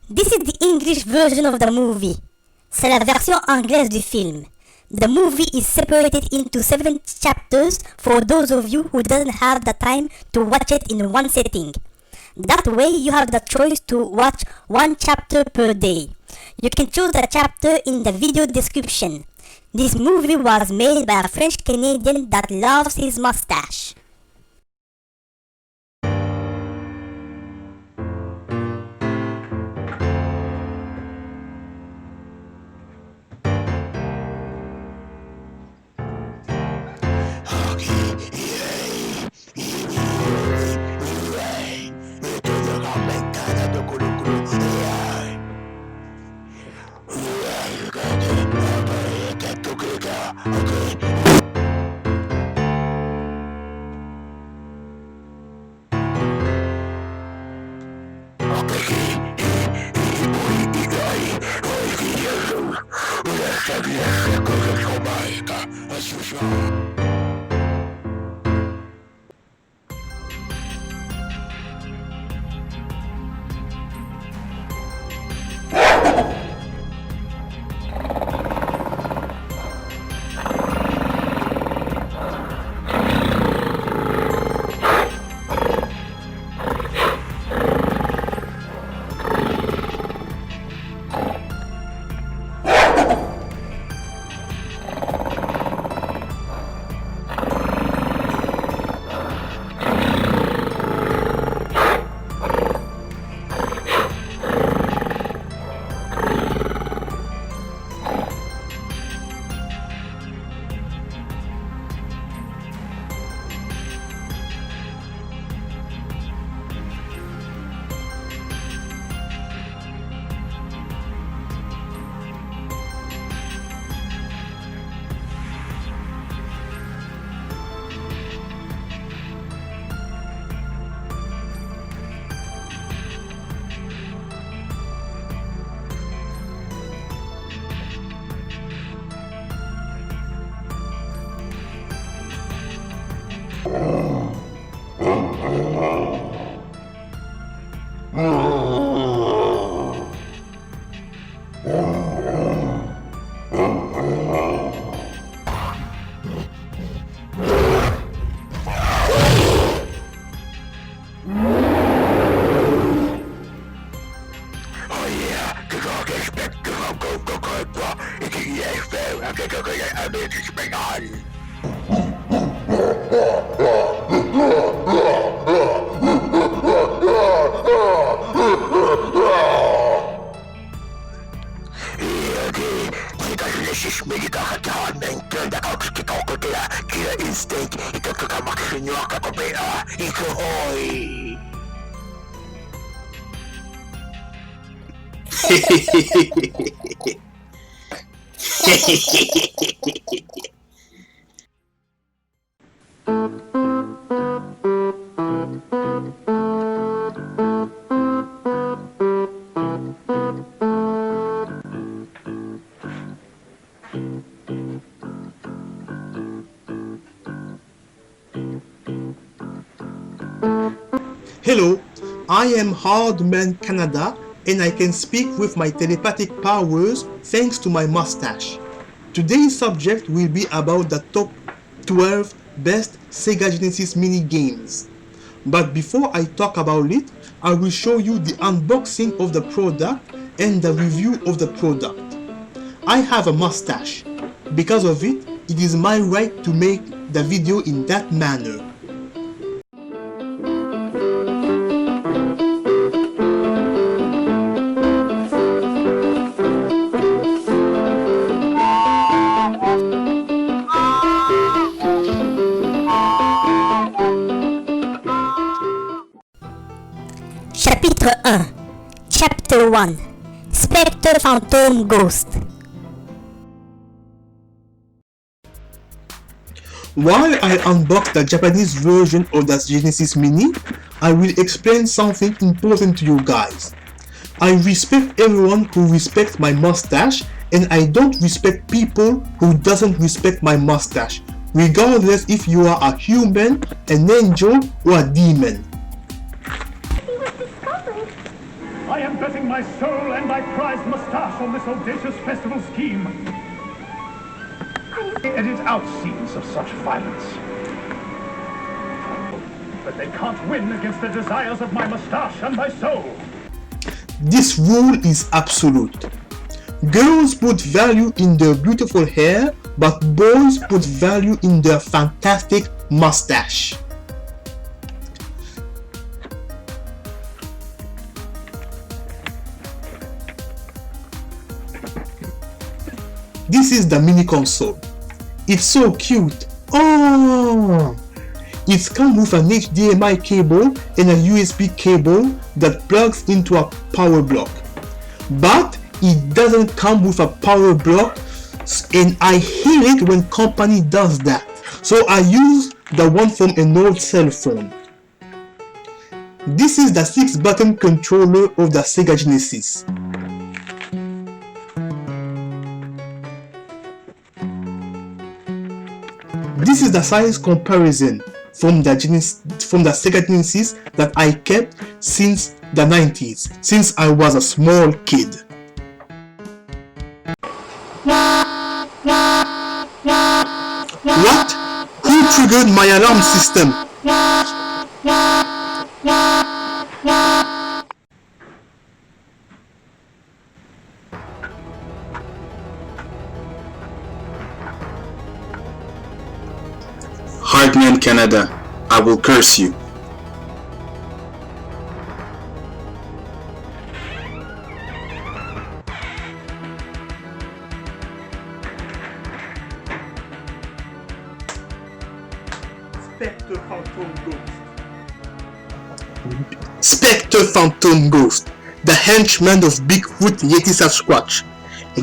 This is the English version of the movie. C'est la version anglaise du film. The movie is separated into 7 chapters for those of you who doesn't have the time to watch it in one sitting. That way you have the choice to watch 1 chapter per day. You can choose the chapter in the video description. This movie was made by a French Canadian that loves his mustache. Hello, I am Hardmancanada and I can speak with my telepathic powers thanks to my mustache. Today's subject will be about the top 12 best Sega Genesis mini games. But before I talk about it, I will show you the unboxing of the product and the review of the product. I have a mustache. Because of it, it is my right to make the video in that manner. Chapitre 1. Chapter 1. Spectre, Fantôme, Ghost. While I unbox the Japanese version of the Genesis Mini, I will explain something important to you guys. I respect everyone who respects my mustache, and I don't respect people who doesn't respect my mustache, regardless if you are a human, an angel, or a demon. I am betting my soul and my prized moustache on this audacious festival scheme. Edit out scenes of such violence. But they can't win against the desires of my moustache and my soul. This rule is absolute. Girls put value in their beautiful hair, but boys put value in their fantastic mustache. This is the mini console. It's so cute. Oh! It comes with an HDMI cable and a USB cable that plugs into a power block. But it doesn't come with a power block, and I hate it when company does that. So I use the one from an old cell phone. This is the 6-button controller of the Sega Genesis. This is the size comparison from the Sega Genesis that I kept since the 90s, since I was a small kid. What? Who triggered my alarm system? Hardmancanada, I will curse you. Spectre Phantom Ghost. Spectre Phantom Ghost, the henchman of BigFoot Yeti Sasquatch.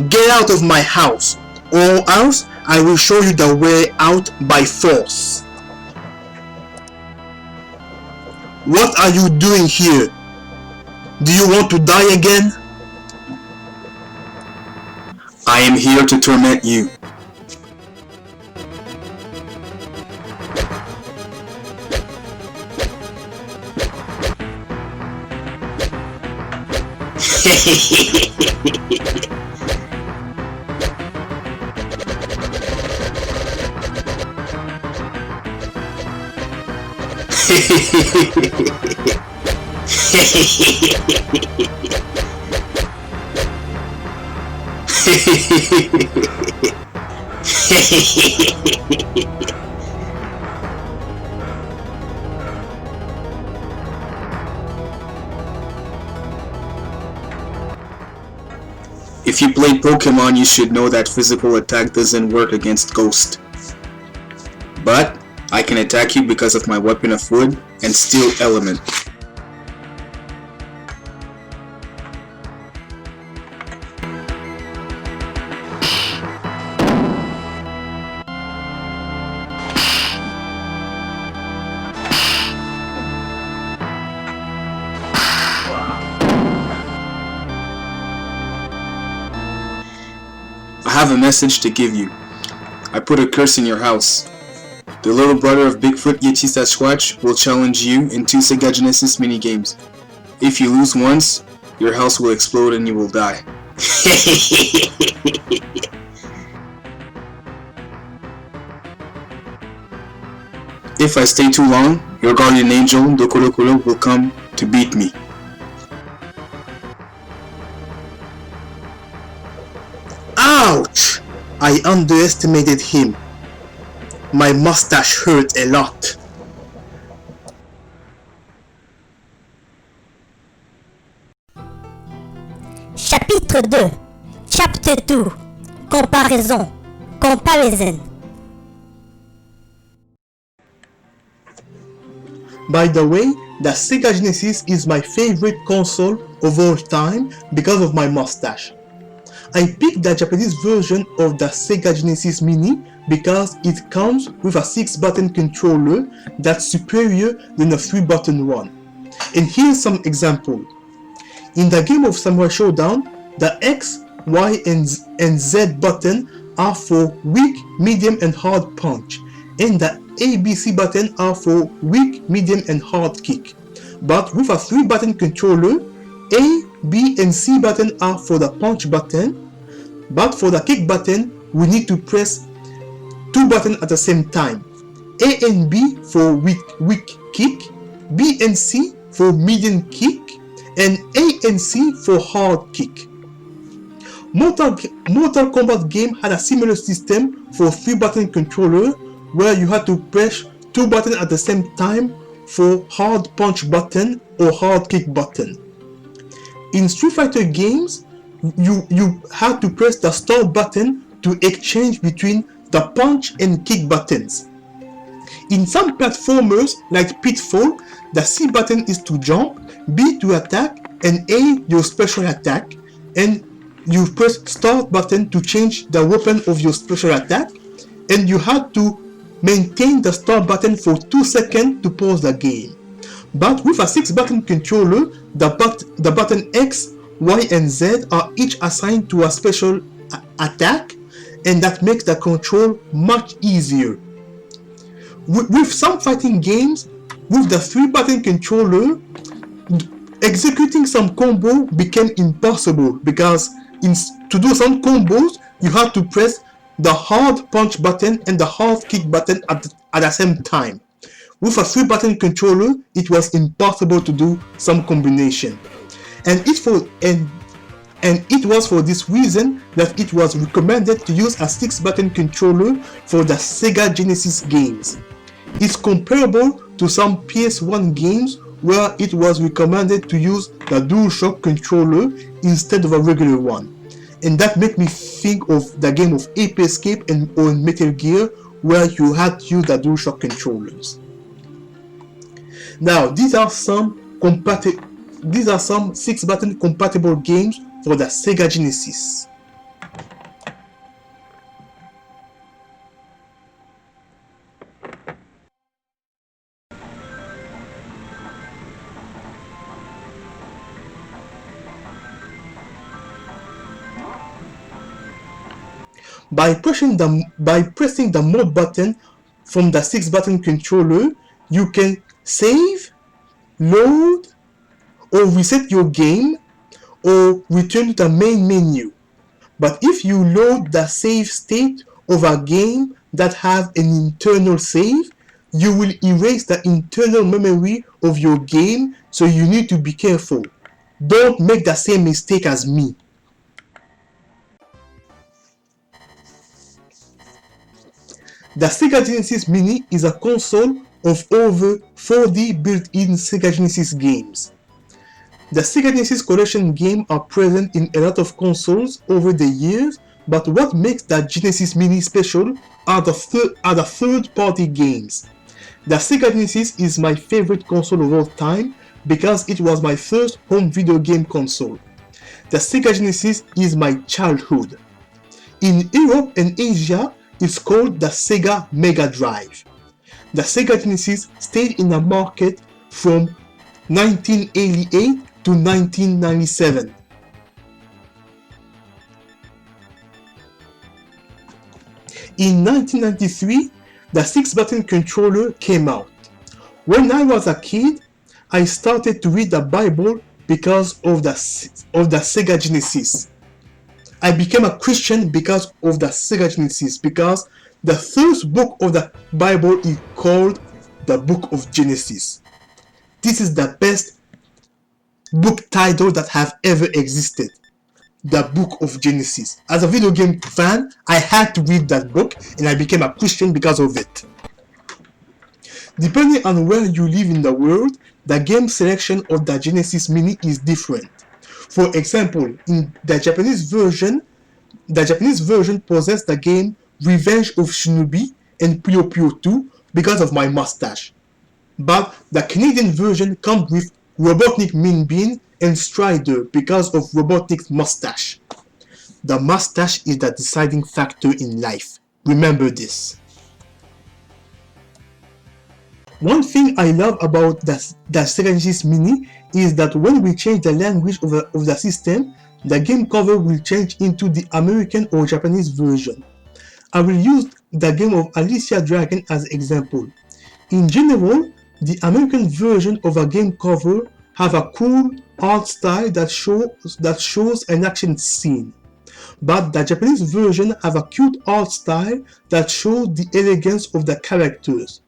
Get out of my house, or else I will show you the way out by force. What are you doing here? Do you want to die again? I am here to torment you. If you play Pokemon, you should know that physical attack doesn't work against Ghost. But I can attack you because of my weapon of wood and steel element. I have a message to give you. I put a curse in your house. The little brother of BigFoot Yeti Sasquatch will challenge you in 2 Sega Genesis minigames. If you lose once, your house will explode and you will die. If I stay too long, your guardian angel, Dokorokoro, will come to beat me. Ouch! I underestimated him. My mustache hurt a lot. Chapitre 2. Chapter 2. Comparaison. Comparison. By the way, the Sega Genesis is my favorite console of all time because of my mustache. I picked the Japanese version of the Sega Genesis Mini because it comes with a 6-button controller that's superior than a 3-button one. And here's some example. In the game of Samurai Showdown, the X, Y, and Z button are for weak, medium, and hard punch, and the ABC button are for weak, medium, and hard kick. But with a 3-button controller, A, B and C button are for the punch button, but for the kick button, we need to press two buttons at the same time. A and B for weak kick, B and C for medium kick, and A and C for hard kick. Mortal Kombat game had a similar system for 3-button controller where you had to press two buttons at the same time for hard punch button or hard kick button. In Street Fighter games, you had to press the start button to exchange between the punch and kick buttons. In some platformers like Pitfall, the C button is to jump, B to attack, and A your special attack, and you press start button to change the weapon of your special attack, and you had to maintain the start button for 2 seconds to pause the game. But with a 6-button controller, the button X, Y, and Z are each assigned to a special attack, and that makes the control much easier. With some fighting games, with the 3-button controller, executing some combo became impossible because to do some combos, you had to press the hard punch button and the hard kick button at the same time. With a 3-button controller, it was impossible to do some combination. And it was for this reason that it was recommended to use a 6-button controller for the Sega Genesis games. It's comparable to some PS1 games where it was recommended to use the DualShock controller instead of a regular one. And that made me think of the game of Ape Escape or Metal Gear where you had to use the DualShock controllers. Now, these are some 6-button compatible games for the Sega Genesis. By pressing the mode button from the 6-button controller, you can save, load, or reset your game, or return to the main menu. But if you load the save state of a game that has an internal save, you will erase the internal memory of your game, so you need to be careful. Don't make the same mistake as me. The Sega Genesis Mini is a console of over 40 built-in Sega Genesis games. The Sega Genesis collection games are present in a lot of consoles over the years, but what makes the Genesis Mini special are the third-party games. The Sega Genesis is my favorite console of all time because it was my first home video game console. The Sega Genesis is my childhood. In Europe and Asia, it's called the Sega Mega Drive. The Sega Genesis stayed in the market from 1988 to 1997. In 1993, the 6-button controller came out. When I was a kid, I started to read the Bible because of the Sega Genesis. I became a Christian because of the Sega Genesis, because the first book of the Bible is called the Book of Genesis. This is the best book title that have ever existed. The Book of Genesis. As a video game fan, I had to read that book and I became a Christian because of it. Depending on where you live in the world, the game selection of the Genesis Mini is different. For example, in the Japanese version possessed the game Revenge of Shinobi and Puyo Puyo 2 because of my mustache. But the Canadian version comes with Robotnik Min Bean and Strider because of Robotnik's mustache. The mustache is the deciding factor in life. Remember this. One thing I love about the Sega Genesis Mini is that when we change the language of the system, the game cover will change into the American or Japanese version. I will use the game of Alicia Dragon as example. In general, the American version of a game cover have a cool art style that shows an action scene. But the Japanese version have a cute art style that shows the elegance of the characters.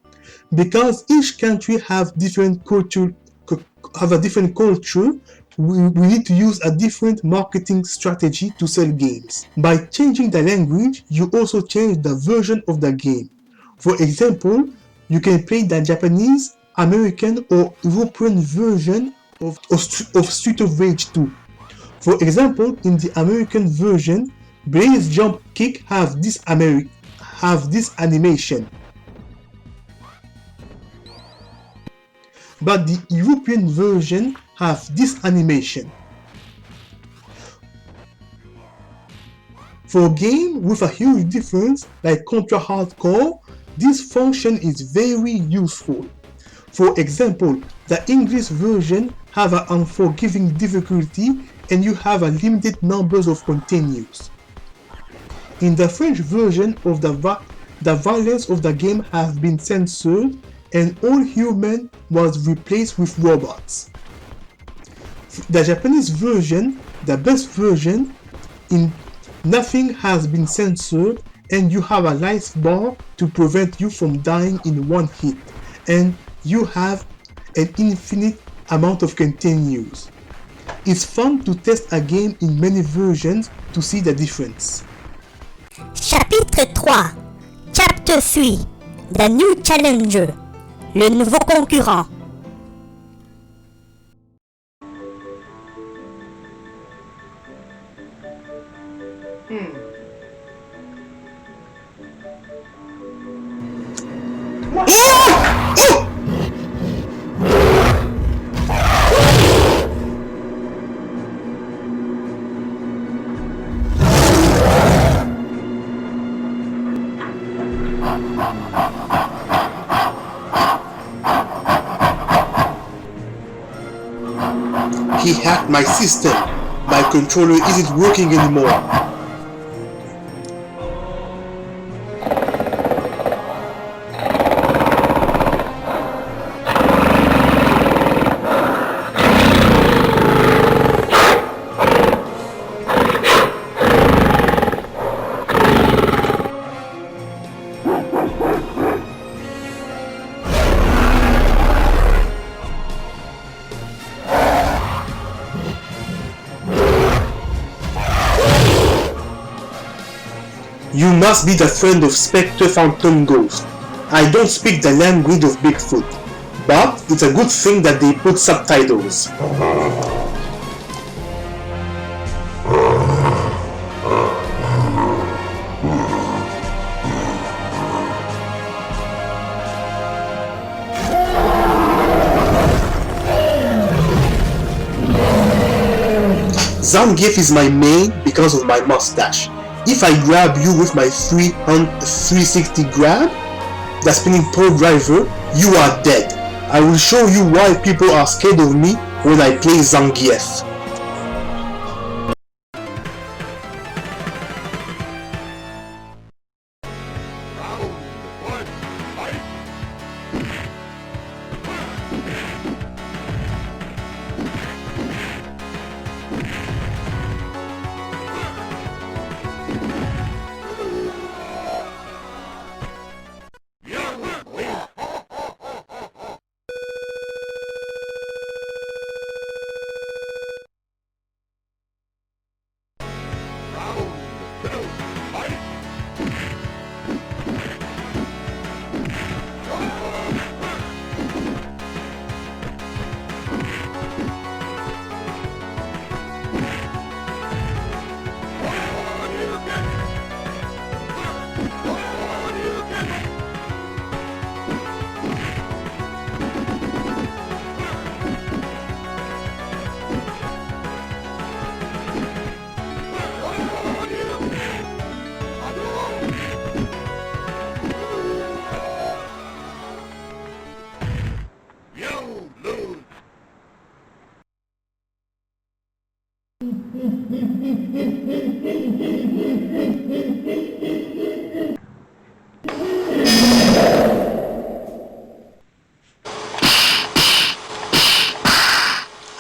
Because each country have a different culture, we need to use a different marketing strategy to sell games. By changing the language, you also change the version of the game. For example, you can play the Japanese, American, or European version of Street of Rage 2. For example, in the American version, Blaze Jump Kick have this animation. But the European version have this animation. For a game with a huge difference like Contra Hardcore, this function is very useful. For example, the English version have an unforgiving difficulty and you have a limited numbers of continues. In the French version of the violence of the game have been censored and all human was replaced with robots. The Japanese version, the best version, in nothing has been censored and you have a life bar to prevent you from dying in one hit, and you have an infinite amount of continues. It's fun to test a game in many versions to see the difference. Chapitre 3. Chapter 3. The New Challenger. Le nouveau concurrent. He hacked my system. My controller isn't working anymore. You must be the friend of Spectre Phantom Ghost. I don't speak the language of BigFoot, but it's a good thing that they put subtitles. Zangief is my main because of my mustache. If I grab you with my 360 grab, the spinning pole driver, you are dead. I will show you why people are scared of me when I play Zangief.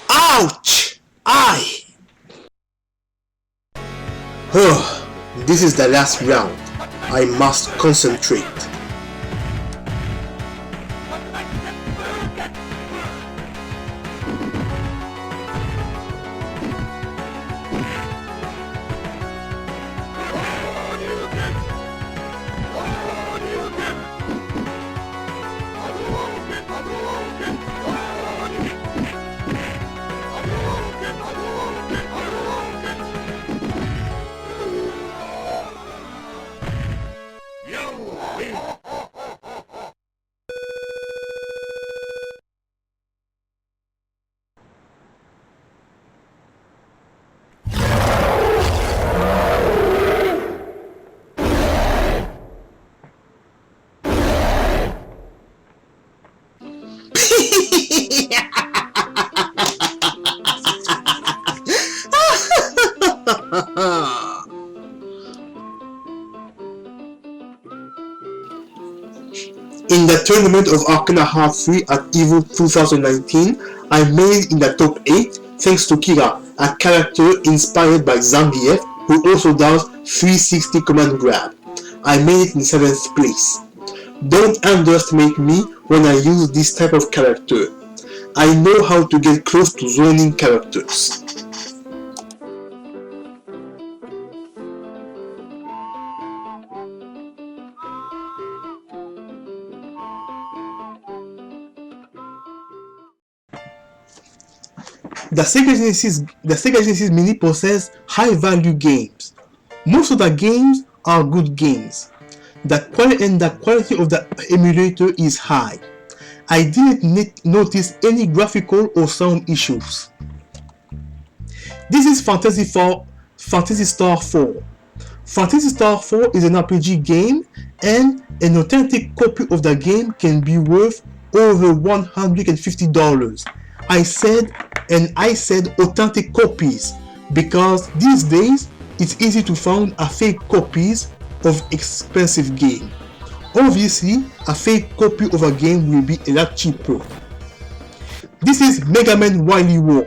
Ouch! This is the last round. I must concentrate. In the tournament of Arcana Heart 3 at EVO 2019, I made in the top 8 thanks to Kira, a character inspired by Zangief who also does 360 command grab. I made it in 7th place. Don't underestimate me when I use this type of character. I know how to get close to zoning characters. The Sega Genesis Mini possesses high-value games. Most of the games are good games. The quality of the emulator is high. I didn't notice any graphical or sound issues. This is Phantasy Star 4. Phantasy Star 4 is an RPG game, and an authentic copy of the game can be worth over $150. I said authentic copies because these days it's easy to find a fake copies of expensive game. Obviously, a fake copy of a game will be a lot cheaper. This is Mega Man Wily War,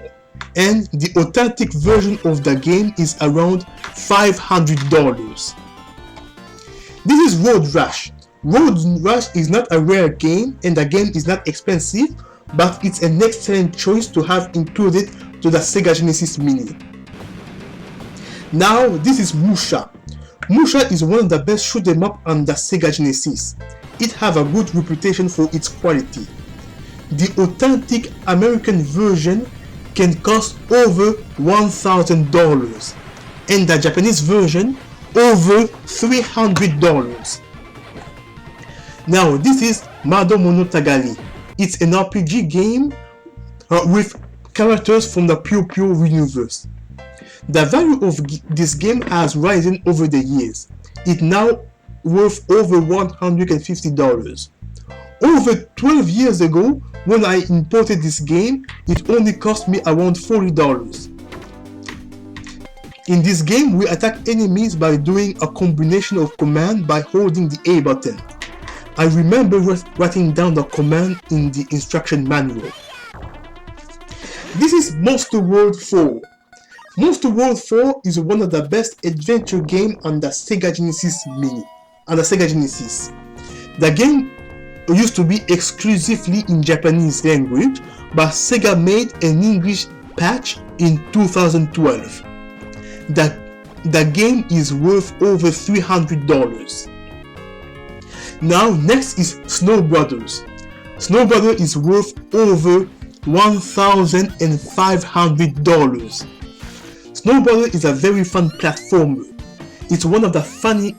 and the authentic version of the game is around $500. This is Road Rash. Road Rash is not a rare game, and the game is not expensive, but it's an excellent choice to have included to the Sega Genesis Mini. Now, this is Musha. Musha is one of the best shoot 'em up on the Sega Genesis. It has a good reputation for its quality. The authentic American version can cost over $1,000, and the Japanese version over $300. Now, this is Mado Monotagali. It's an RPG game with characters from the Puyo universe. The value of this game has risen over the years. It's now worth over $150. Over 12 years ago, when I imported this game, it only cost me around $40. In this game, we attack enemies by doing a combination of commands by holding the A button. I remember writing down the command in the instruction manual. This is Monster World 4. Monster World 4 is one of the best adventure games on the Sega Genesis Mini. The game used to be exclusively in Japanese language, but Sega made an English patch in 2012. The game is worth over $300. Now, next is Snow Brothers. Snow Brothers is worth over $1,500. Snow Brothers is a very fun platformer. It's one of the funnest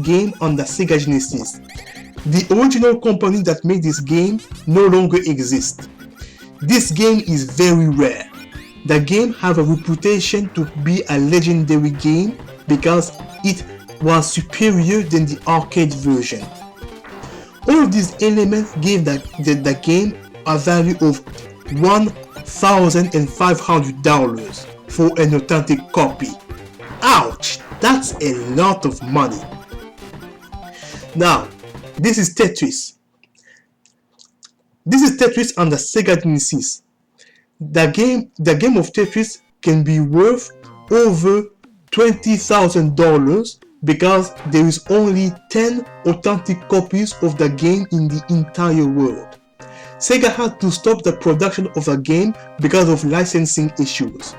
games on the Sega Genesis. The original company that made this game no longer exists. This game is very rare. The game has a reputation to be a legendary game because it was superior than the arcade version. All of these elements gave the game a value of $1,500 for an authentic copy. Ouch! That's a lot of money. Now, this is Tetris. This is Tetris on the Sega Genesis. The game of Tetris can be worth over $2,000 $20,000 because there is only 10 authentic copies of the game in the entire world. Sega had to stop the production of the game because of licensing issues.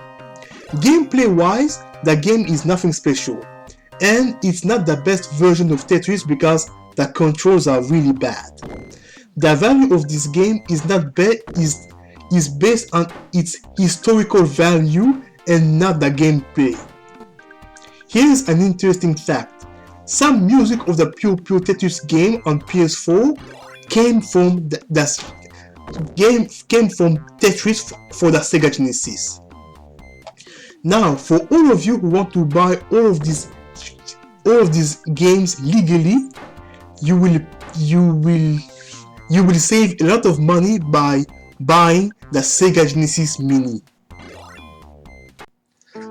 Gameplay-wise, the game is nothing special, and it's not the best version of Tetris because the controls are really bad. The value of this game is based on its historical value and not the gameplay. Here's an interesting fact. Some music of the Pure Tetris game on PS4 came from Tetris for the Sega Genesis. Now, for all of you who want to buy all of these games legally, you will save a lot of money by buying the Sega Genesis Mini.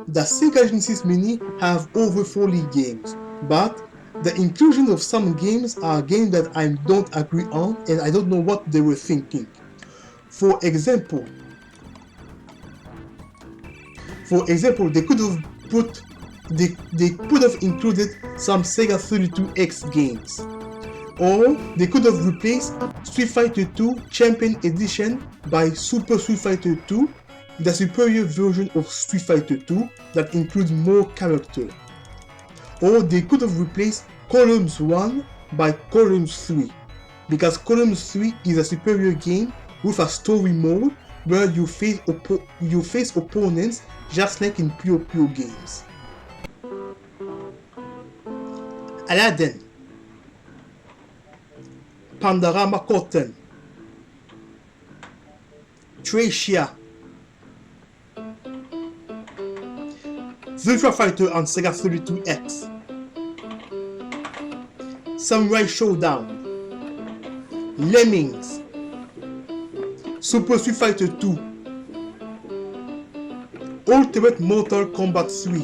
The Sega Genesis Mini have over 40 games, but the inclusion of some games are games that I don't agree on and I don't know what they were thinking. For example, they could have included some Sega 32X games, or they could have replaced Street Fighter 2 Champion Edition by Super Street Fighter 2, the superior version of Street Fighter 2 that includes more characters. Or they could have replaced Columns 1 by Columns 3, because Columns 3 is a superior game with a story mode where you face opponents just like in Pure games. Aladdin, Pandorama Cotton, Tracia, Virtua Fighter on Sega 32X, Samurai Showdown, Lemmings, Super Street Fighter 2, Ultimate Mortal Kombat 3,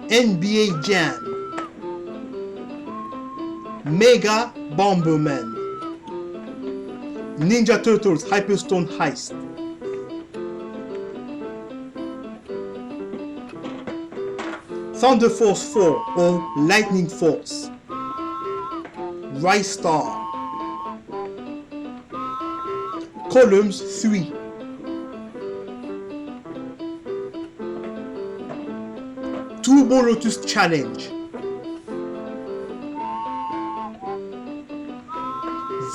NBA Jam, Mega Bomberman, Ninja Turtles Hyperstone Heist, Thunder Force 4 or Lightning Force, Rise Star, Columns 3, Turbo Lotus Challenge,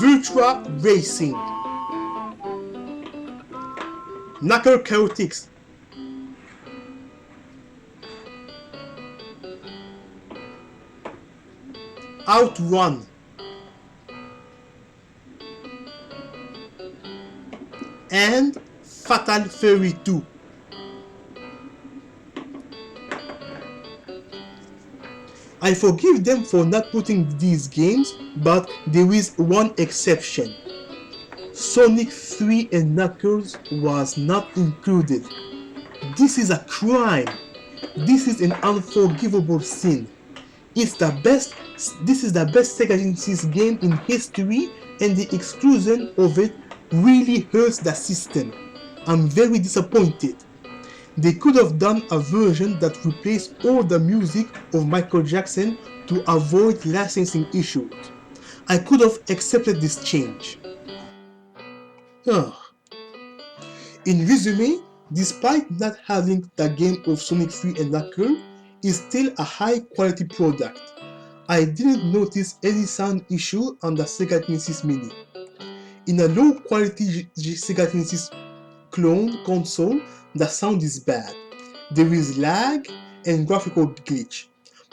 Virtua Racing, Knuckle Chaotix, Outrun, and Fatal Fury 2. I forgive them for not putting these games, but there is one exception. Sonic 3 and Knuckles was not included. This is a crime. This is an unforgivable sin. This is the best Sega Genesis game in history, and the exclusion of it really hurts the system. I'm very disappointed. They could have done a version that replaced all the music of Michael Jackson to avoid licensing issues. I could have accepted this change. In resume, despite not having the game of Sonic 3 and Knuckles, it's still a high quality product. I didn't notice any sound issue on the Sega Genesis Mini. In a low quality Sega Genesis clone console, the sound is bad. There is lag and graphical glitch.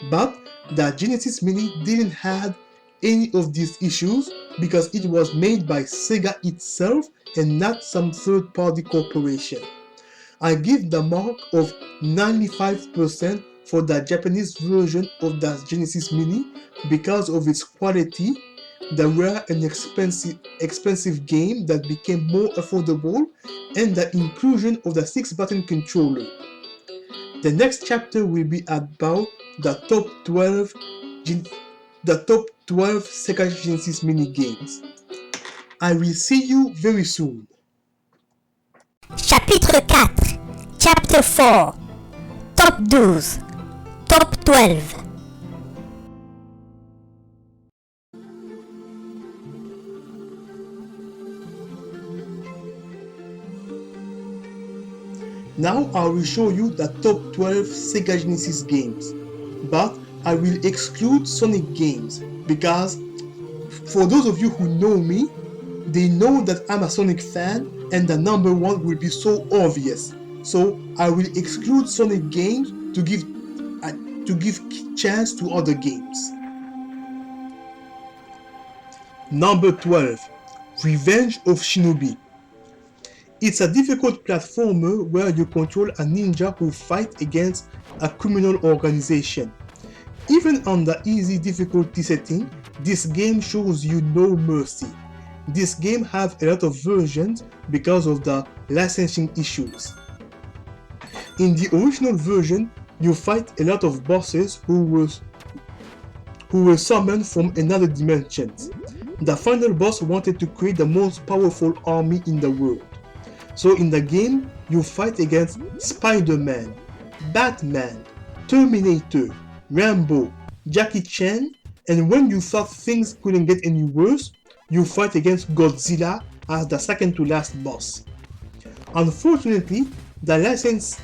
But the Genesis Mini didn't have any of these issues because it was made by Sega itself and not some third-party corporation. I give the mark of 95% for the Japanese version of the Genesis Mini because of its quality, the rare and expensive game that became more affordable, and the inclusion of the 6-button controller. The next chapter will be about the top 12 Sega Genesis mini games. I will see you very soon. Chapitre 4 Chapter 4 Top 12. Top 12. Now I will show you the top 12 Sega Genesis games, but I will exclude Sonic games because for those of you who know me, they know that I'm a Sonic fan and the number one will be so obvious. So I will exclude Sonic games to give chance to other games. Number 12, Revenge of Shinobi. It's a difficult platformer where you control a ninja who fight against a criminal organization. Even on the easy difficulty setting, this game shows you no mercy. This game has a lot of versions because of the licensing issues. In the original version, you fight a lot of bosses who were summoned from another dimension. The final boss wanted to create the most powerful army in the world. So in the game, you fight against Spider-Man, Batman, Terminator, Rambo, Jackie Chan, and when you thought things couldn't get any worse, you fight against Godzilla as the second to last boss. Unfortunately, the license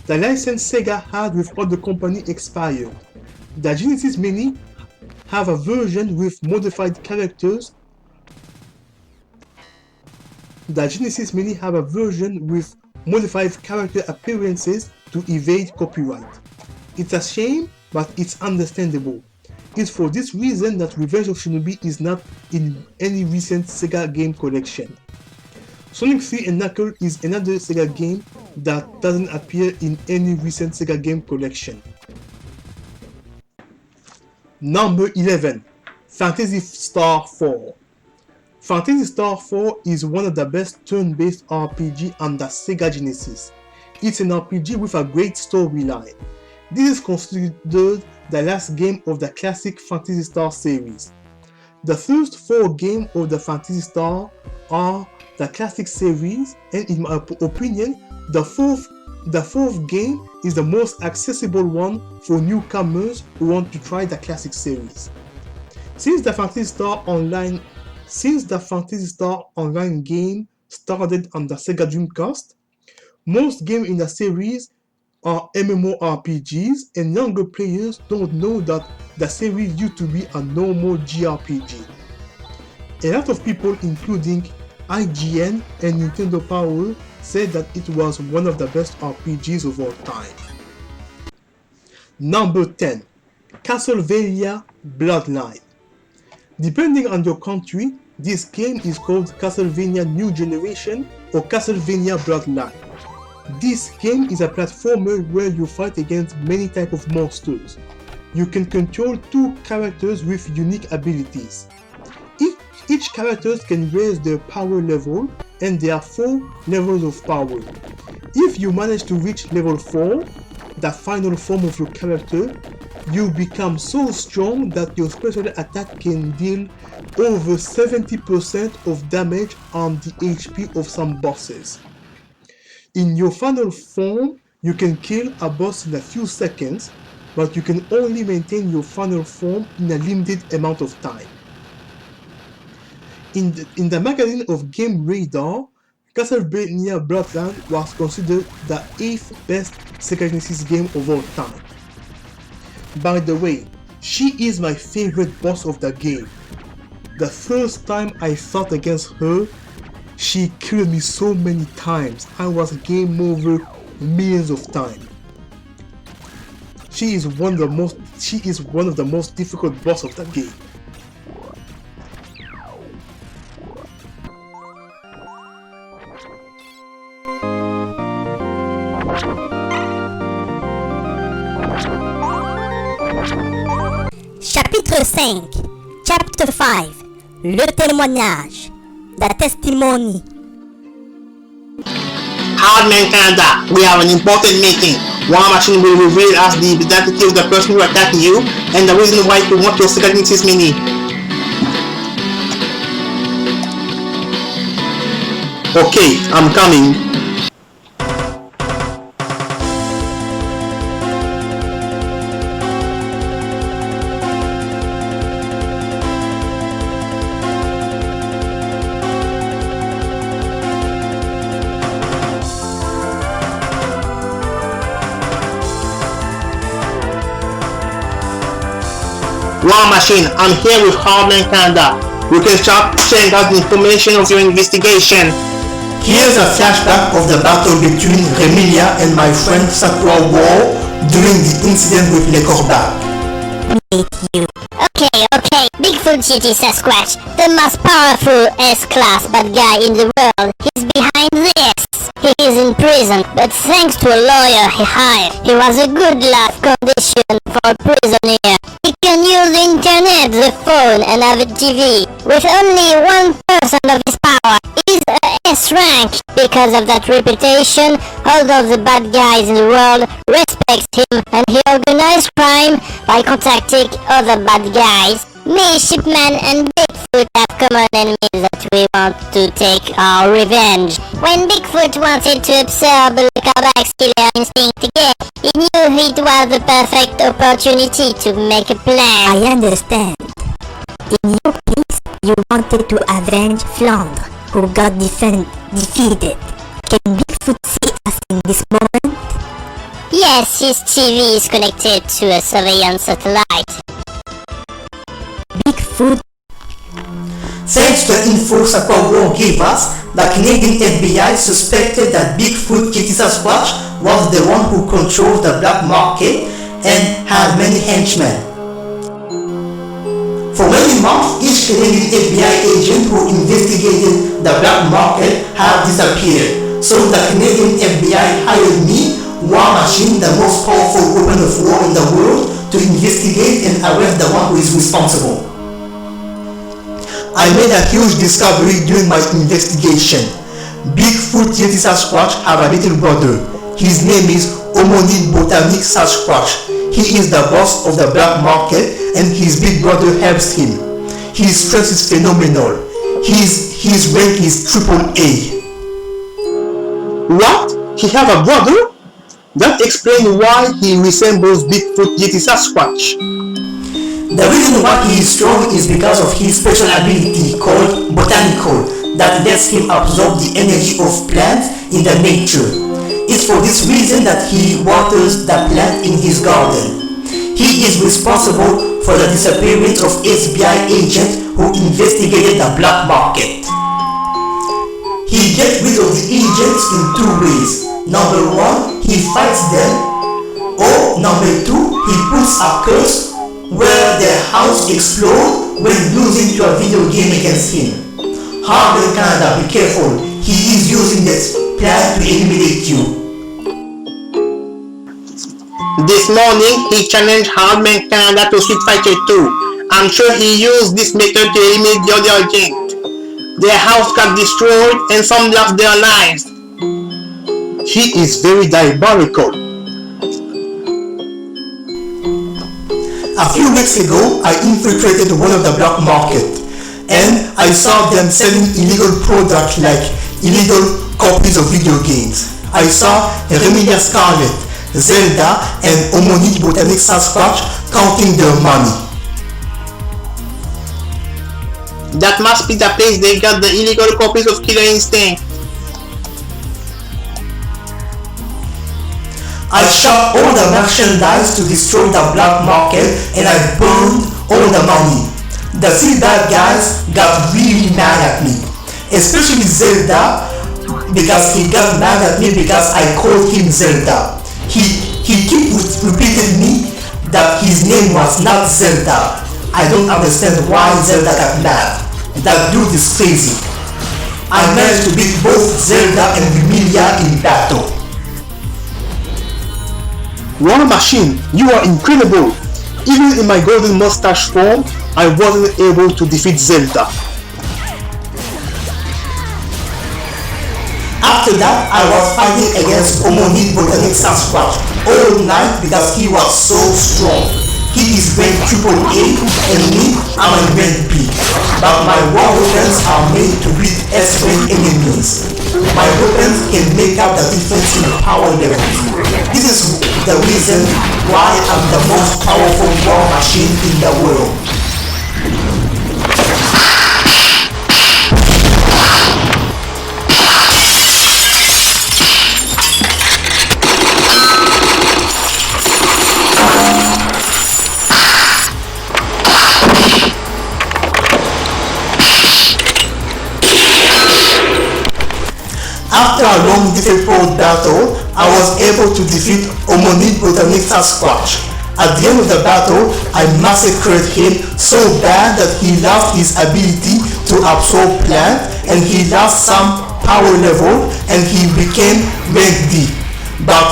Sega had with other company expired. The Genesis Mini have a version with modified characters. The Genesis Mini have a version with modified character appearances to evade copyright. It's a shame, but it's understandable. It's for this reason that Revenge of Shinobi is not in any recent Sega game collection. Sonic 3 and Knuckles is another Sega game that doesn't appear in any recent Sega game collection. Number 11, Phantasy Star 4. Phantasy Star 4 is one of the best turn-based RPG on the Sega Genesis. It's an RPG with a great storyline. This is considered the last game of the classic Phantasy Star series. The first 4 games of the Phantasy Star are the classic series, and in my opinion, the fourth game is the most accessible one for newcomers who want to try the classic series. Since the Phantasy Star Online game started on the Sega Dreamcast, most games in the series are MMORPGs, and younger players don't know that the series used to be a normal JRPG. A lot of people, including IGN and Nintendo Power, said that it was one of the best RPGs of all time. Number 10, Castlevania Bloodline. Depending on your country, this game is called Castlevania New Generation or Castlevania Bloodline. This game is a platformer where you fight against many types of monsters. You can control 2 characters with unique abilities. Each character can raise their power level, and there are 4 levels of power. If you manage to reach level 4, the final form of your character, you become so strong that your special attack can deal over 70% of damage on the HP of some bosses. In your final form, you can kill a boss in a few seconds, but you can only maintain your final form in a limited amount of time. In the magazine of Game Radar, Castlevania Bloodline was considered the 8th best Sega Genesis game of all time. By the way, she is my favorite boss of the game. The first time I fought against her, she killed me so many times. I was game over millions of times. She is one of the most difficult boss of the game. Chapitre 5, Chapter 5, le témoignage, the testimony. Hardmancanada, we have an important meeting. One machine will reveal us the identity of the person who attacked you and the reason why you want your Sega Genesis Mini. Okay, I'm coming. War Machine, I'm here with Hardmancanada. You can start sharing out the information of your investigation. Here's a flashback of the battle between Remilia and my friend Sakura War during the incident with Le Corbac. Meet you. Okay, BigFoot GT Sasquatch, the most powerful S-class bad guy in the world. He's behind this. He is in prison, but thanks to a lawyer he hired, he was a good life condition for a prisoner. He can use the internet, the phone, and have a TV. With only 1% of his power, he's a S rank. Because of that reputation, all of the bad guys in the world respect him, and he organized crime by contacting other bad guys. Me, Shipman, and BigFoot have common enemies that we want to take our revenge. When BigFoot wanted to observe the Carbac's killer instinct again, he knew it was the perfect opportunity to make a plan. I understand. In your case, you wanted to avenge Flandre, who got defeated. Can BigFoot see us in this moment? Yes, his TV is connected to a surveillance satellite. BigFoot. Thanks to the info Sakura gave us, the Canadian FBI suspected that BigFoot GT Sasquatch was the one who controlled the black market and had many henchmen. For many months, each Canadian FBI agent who investigated the black market had disappeared. So the Canadian FBI hired me, War Machine, the most powerful weapon of war in the world, to investigate and arrest the one who is responsible. I made a huge discovery during my investigation. BigFoot GT Sasquatch have a little brother. His name is Homonid Botanic Sasquatch. He is the boss of the black market and his big brother helps him. His strength is phenomenal. His rank is AAA. What? He have a brother? That explains why he resembles BigFoot GT Sasquatch. The reason why he is strong is because of his special ability called Botanical that lets him absorb the energy of plants in the nature. It's for this reason that he waters the plant in his garden. He is responsible for the disappearance of FBI agent who investigated the black market. He gets rid of the agents in two ways. Number one, he fights them, or number two, he puts a curse where their house explodes when losing to a video game against him. Hardmancanada, be careful, he is using this plan to eliminate you. This morning, he challenged Hardmancanada to Street Fighter 2. I'm sure he used this method to eliminate the other agent. Their house got destroyed and some lost their lives. He is very diabolical. A few weeks ago, I infiltrated one of the black market and I saw them selling illegal products like illegal copies of video games. I saw Remilia Scarlet, Zelda, and Homonid Botanic Sasquatch counting their money. That must be the place they got the illegal copies of Killer Instinct. I shot all the merchandise to destroy the black market and I burned all the money. The three bad guys got really mad at me, especially Zelda, because he got mad at me because I called him Zelda. He kept repeating me that his name was not Zelda. I don't understand why Zelda got mad. That dude is crazy. I managed to beat both Zelda and Remilia in battle. War Machine, you are incredible! Even in my golden mustache form, I wasn't able to defeat Zelda. After that, I was fighting against Homonid Botanic Sasquatch all night because he was so strong. He is rank AAA and me, I'm a rank B. But my war weapons are made to beat S-rank enemies. My weapons can make up the difference in power levels. This is the reason why I'm the most powerful war machine in the world. a long difficult battle, I was able to defeat Homonid Botanix Sasquatch. At the end of the battle, I massacred him so bad that he lost his ability to absorb plants and he lost some power level and he became rank D. But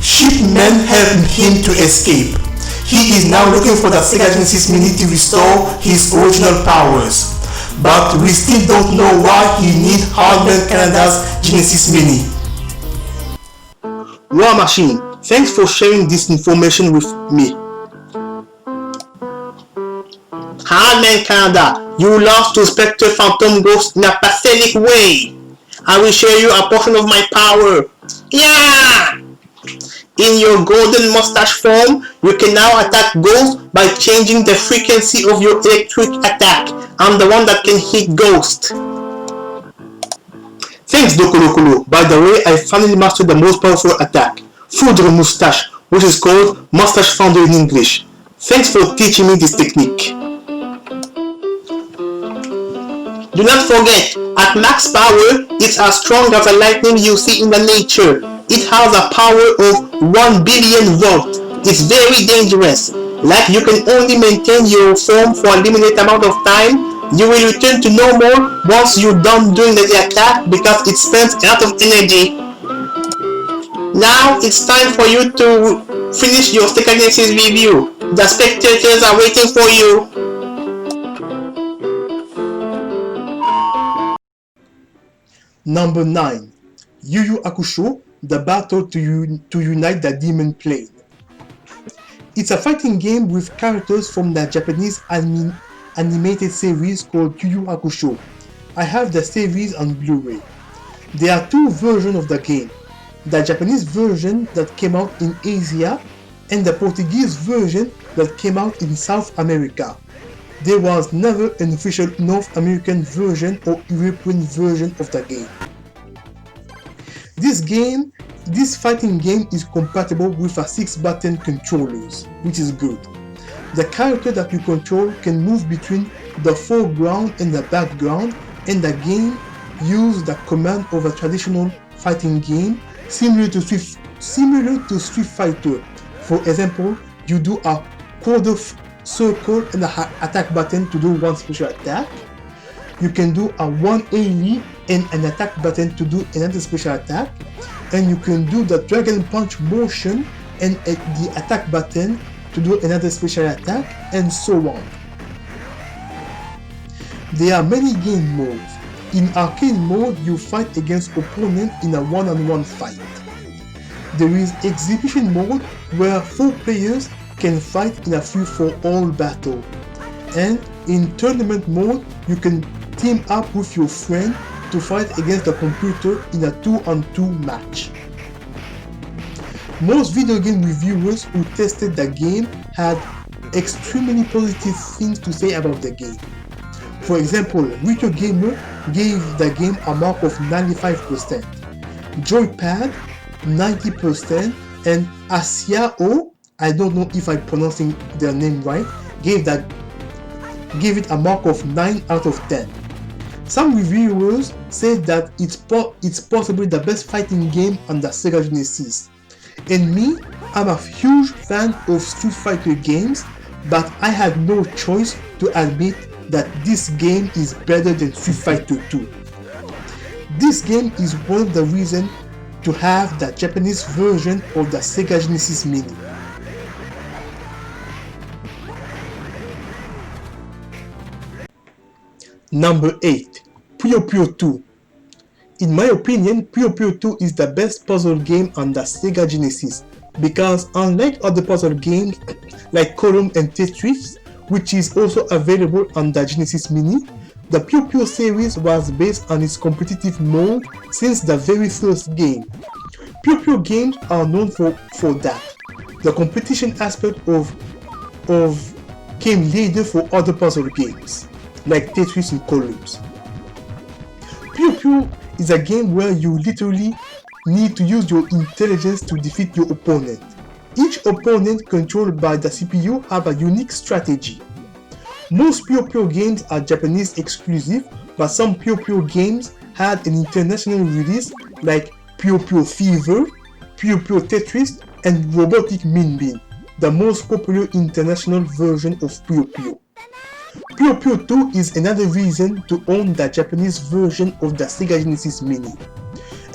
shipmen helped him to escape. He is now looking for the Sega Genesis Mini to restore his original powers. But we still don't know why he needs Hardmancanada's Genesis Mini. War Machine, thanks for sharing this information with me. Hardmancanada, you lost to Spectre Fantôme Ghost in a pathetic way. I will share you a portion of my power. Yeah! In your golden mustache form, you can now attack ghosts by changing the frequency of your electric attack. I'm the one that can hit ghosts. Thanks Dokolokolo. By the way, I finally mastered the most powerful attack, Foudre Moustache, which is called Mustache Founder in English. Thanks for teaching me this technique. Do not forget, at max power, it's as strong as the lightning you see in the nature. It has a power of 1 billion volts. It's very dangerous. Like you can only maintain your form for a limited amount of time. You will return to normal once you're done doing the attack because it spends a lot of energy. Now it's time for you to finish your Sega Genesis review. The spectators are waiting for you. Number 9. Yu Yu Hakusho, The Battle to Unite the Demon Plane. It's a fighting game with characters from the Japanese animated series called Yu Yu Hakusho. I have the series on Blu-ray. There are two versions of the game. The Japanese version that came out in Asia and the Portuguese version that came out in South America. There was never an official North American version or European version of the game. This fighting game is compatible with a 6-button controllers, which is good. The character that you control can move between the foreground and the background, and the game uses the command of a traditional fighting game similar to Street Fighter. For example, you do a quarter circle and an attack button to do one special attack. You can do a 180 and an attack button to do another special attack, and you can do the dragon punch motion and the attack button to do another special attack, and so on. There are many game modes. In arcade mode, you fight against opponents in a one-on-one fight. There is exhibition mode where 4 players can fight in a free-for-all battle. And in tournament mode, you can team up with your friend to fight against the computer in a 2-on-2 match. Most video game reviewers who tested the game had extremely positive things to say about the game. For example, Retro Gamer gave the game a mark of 95%, Joypad 90%, and Asiao, I don't know if I'm pronouncing their name right, gave it a mark of 9 out of 10. Some reviewers said that it's possibly the best fighting game on the Sega Genesis. And me, I'm a huge fan of Street Fighter games, but I had no choice to admit that this game is better than Street Fighter 2. This game is one of the reasons to have the Japanese version of the Sega Genesis Mini. Number 8. Puyo Puyo 2. In my opinion, Puyo Puyo 2 is the best puzzle game on the Sega Genesis because unlike other puzzle games like Column and Tetris, which is also available on the Genesis Mini, the Puyo Puyo series was based on its competitive mode since the very first game. Puyo Puyo games are known for that. The competition aspect of came later for other puzzle games, like Tetris and Columns. Puyo Puyo is a game where you literally need to use your intelligence to defeat your opponent. Each opponent controlled by the CPU have a unique strategy. Most Puyo Puyo games are Japanese exclusive, but some Puyo Puyo games had an international release like Puyo Puyo Fever, Puyo Puyo Tetris, and Robotic Min Bin, the most popular international version of Puyo Puyo. Puyo Puyo 2 is another reason to own the Japanese version of the Sega Genesis Mini.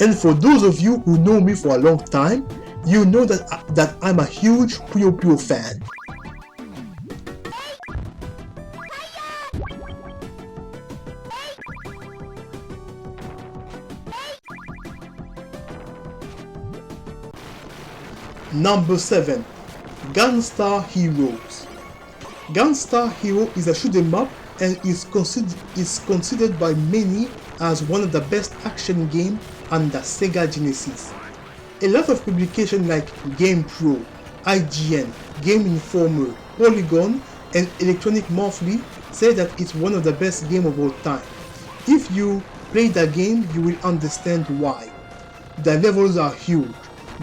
And for those of you who know me for a long time, you know that I'm a huge Puyo Puyo fan. Number 7. Gunstar Heroes. Gunstar Hero is a shoot 'em up and is considered by many as one of the best action games on the Sega Genesis. A lot of publications like GamePro, IGN, Game Informer, Polygon, and Electronic Monthly say that it's one of the best games of all time. If you play the game, you will understand why. The levels are huge,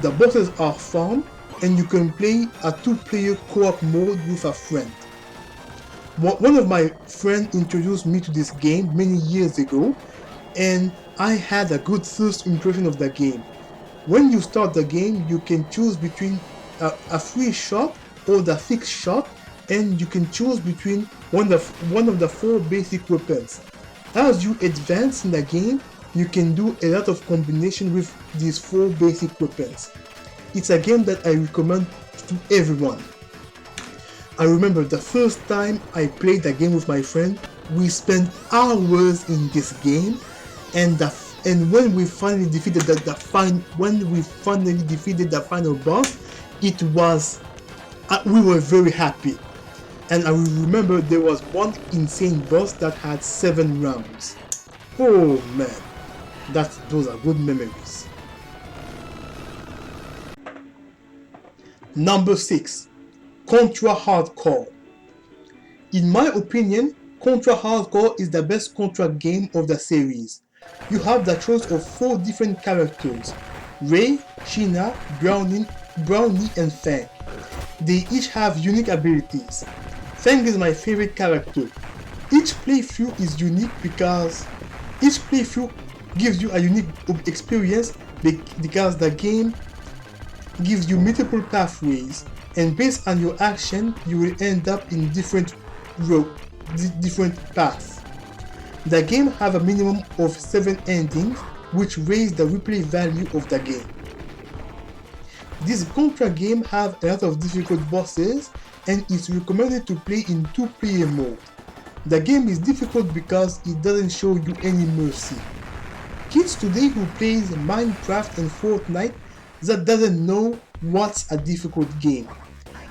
the bosses are fun, and you can play a 2-player co-op mode with a friend. One of my friends introduced me to this game many years ago, and I had a good first impression of the game. When you start the game, you can choose between a free shot or the fixed shot, and you can choose between one of the 4 basic weapons. As you advance in the game, you can do a lot of combination with these 4 basic weapons. It's a game that I recommend to everyone. I remember the first time I played the game with my friend, we spent hours in this game, and when we finally defeated the final boss, it was we were very happy. And I remember there was one insane boss that had 7 rounds. Oh man, those are good memories. Number 6. Contra Hardcore. In my opinion, Contra Hardcore is the best Contra game of the series. You have the choice of 4 different characters: Ray, Sheena, Brownie, and Fang. They each have unique abilities. Fang is my favorite character. Each playthrough is unique because each playthrough gives you a unique experience because the game gives you multiple pathways, and based on your action, you will end up in different paths. The game have a minimum of 7 endings, which raise the replay value of the game. This Contra game have a lot of difficult bosses, and it's recommended to play in 2-player mode. The game is difficult because it doesn't show you any mercy. Kids today who plays Minecraft and Fortnite that doesn't know what's a difficult game.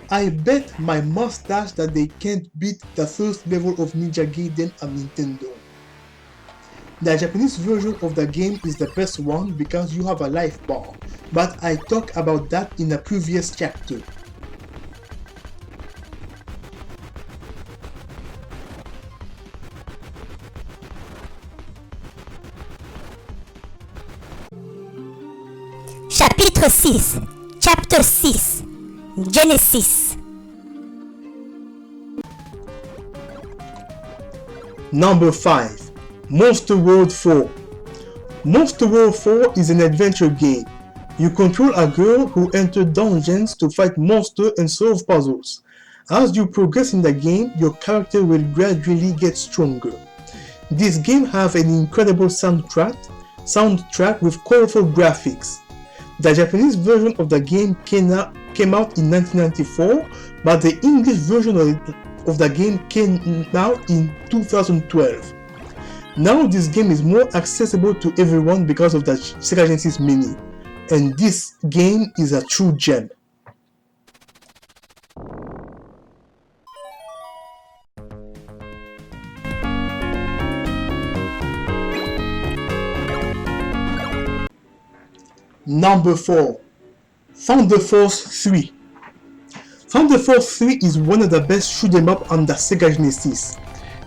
I bet my mustache that they can't beat the first level of Ninja Gaiden on Nintendo. The Japanese version of the game is the best one because you have a life bar, but I talked about that in a previous chapter. Chapitre 6, Chapter 6, Genesis. Number 5. Monster World 4. Monster World 4 is an adventure game. You control a girl who enters dungeons to fight monsters and solve puzzles. As you progress in the game, your character will gradually get stronger. This game has an incredible soundtrack with colorful graphics. The Japanese version of the game came out in 1994, but the English version of the game came out in 2012. Now this game is more accessible to everyone because of the Sega Genesis Mini, and this game is a true gem. Number 4. Thunder Force 3. Thunder Force 3 is one of the best shoot 'em up on the Sega Genesis.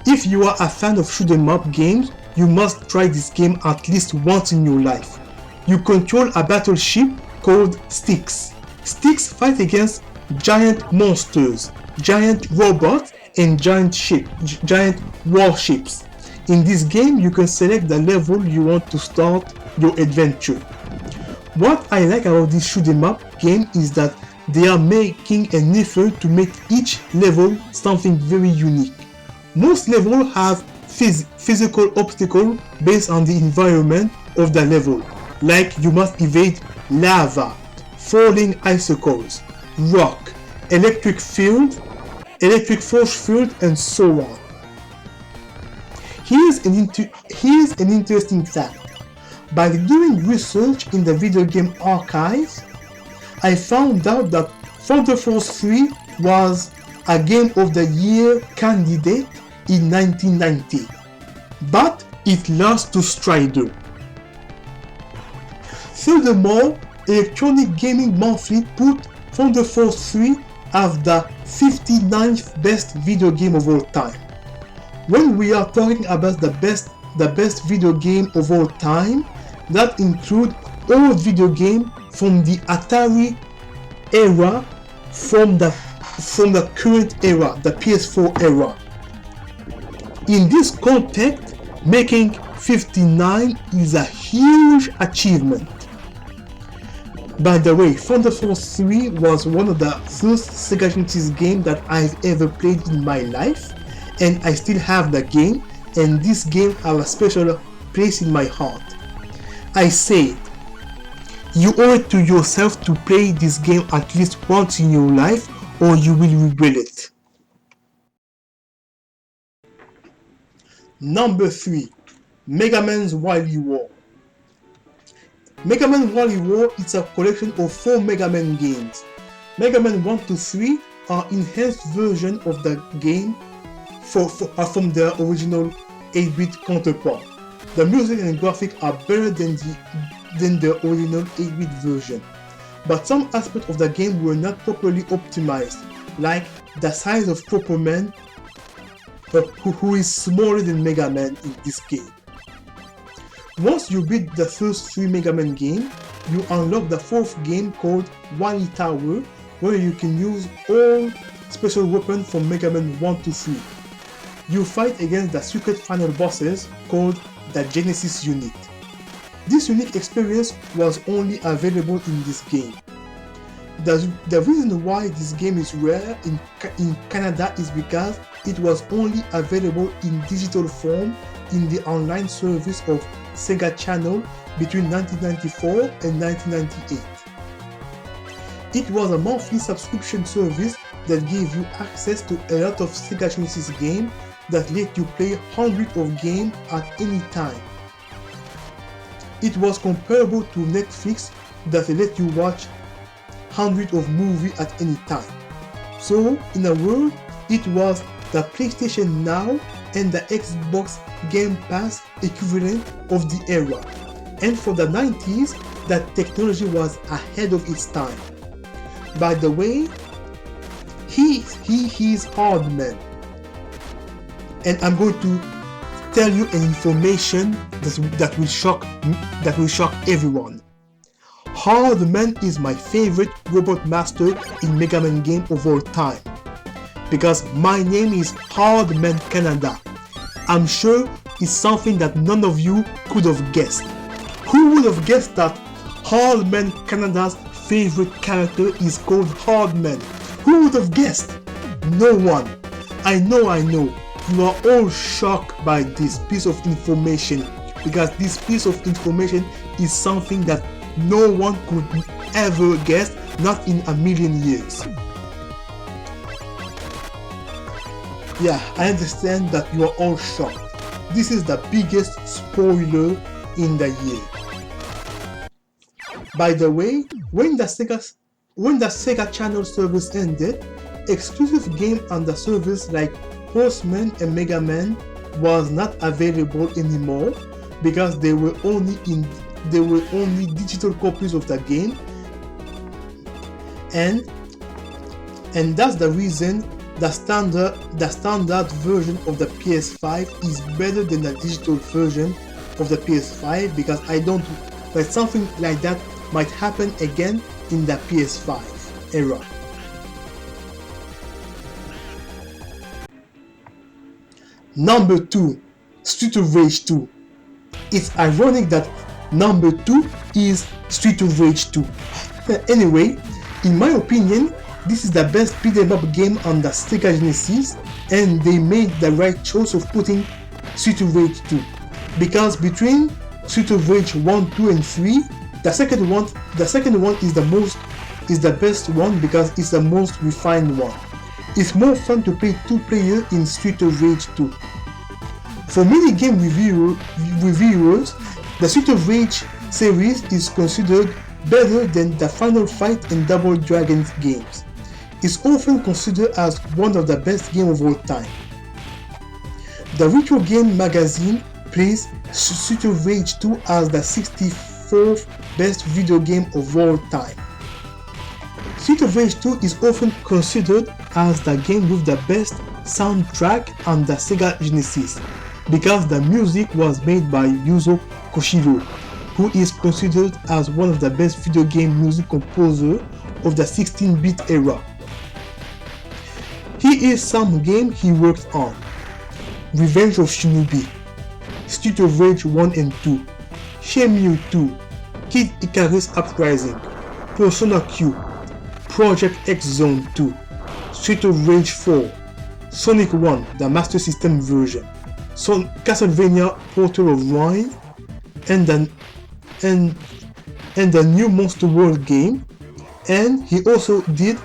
If you are a fan of shoot 'em up games, you must try this game at least once in your life. You control a battleship called Styx. Styx fight against giant monsters, giant robots, and giant warships. In this game, you can select the level you want to start your adventure. What I like about this shoot 'em up game is that they are making an effort to make each level something very unique. Most levels have physical obstacles based on the environment of the level, like you must evade lava, falling icicles, rock, electric force field, and so on. Here's an interesting fact. By doing research in the video game archives, I found out that Thunder Force 3 was a Game of the Year candidate in 1990, but it lost to Strider. Furthermore, Electronic Gaming Monthly put Thunder Force 3 as the 59th best video game of all time. When we are talking about the best video game of all time, that includes all video games from the Atari era, from the current era, the PS4 era. In this context, making 59 is a huge achievement. By the way, Thunder Force 3 was one of the first Sega Genesis games that I've ever played in my life, and I still have the game, and this game has a special place in my heart. I said, you owe it to yourself to play this game at least once in your life, or you will regret it. Number 3. Mega Man's Wily War. Mega Man Wily War is a collection of 4 Mega Man games. Mega Man 1 to 3 are enhanced versions of the game from their original 8-bit counterpart. The music and graphics are better than the original 8-bit version, but some aspects of the game were not properly optimized, like the size of Proper Man, who is smaller than Mega Man in this game. Once you beat the first 3 Mega Man games, you unlock the 4th game called Wily Tower, where you can use all special weapons from Mega Man 1 to 3. You fight against the secret final bosses called the Genesis unit. This unique experience was only available in this game. The reason why this game is rare in Canada is because it was only available in digital form in the online service of Sega Channel between 1994 and 1998. It was a monthly subscription service that gave you access to a lot of Sega Genesis games that let you play hundreds of games at any time. It was comparable to Netflix that let you watch hundreds of movies at any time. So, in a word, it was the PlayStation Now and the Xbox Game Pass equivalent of the era. And for the 90s, that technology was ahead of its time. By the way, he is Hardman. And I'm going to tell you an information that will shock everyone. Hardman is my favorite robot master in Mega Man game of all time, because my name is Hardmancanada. I'm sure it's something that none of you could have guessed. Who would have guessed that Hardmancanada's favorite character is called Hardman? Who would have guessed? No one. I know. You are all shocked by this piece of information, because this piece of information is something that no one could ever guess, not in a million years. Yeah, I understand that you are all shocked. This is the biggest spoiler in the year. By the way, when the Sega Channel service ended, exclusive games on the service like Horseman and Mega Man was not available anymore, because they were only digital copies of the game, and that's the reason the standard version of the PS5 is better than the digital version of the PS5, because I don't like something like that might happen again in the PS5 era. Number 2, Street of Rage 2. It's ironic that number 2 is Street of Rage 2. Anyway, in my opinion, this is the best beat 'em up game on the Sega Genesis, and they made the right choice of putting Street of Rage 2. Because between Street of Rage 1, 2, and 3, the second one is the best one because it's the most refined one. It's more fun to play 2 players in Street of Rage 2. For many game reviewers, the Street of Rage series is considered better than the Final Fight and Double Dragon games. It's often considered as one of the best games of all time. The Retro Game magazine placed Street of Rage 2 as the 64th best video game of all time. Street of Rage 2 is often considered as the game with the best soundtrack on the Sega Genesis because the music was made by Yuzo Koshiro, who is considered as one of the best video game music composers of the 16-bit era. Here is some game he worked on: Revenge of Shinobi, Street of Rage 1 and 2, Shenmue 2, Kid Icarus Uprising, Persona Q, Project X Zone 2, Street of Rage 4, Sonic 1, the Master System version, Castlevania Portal of Wine, and the new Monster World game, and he also did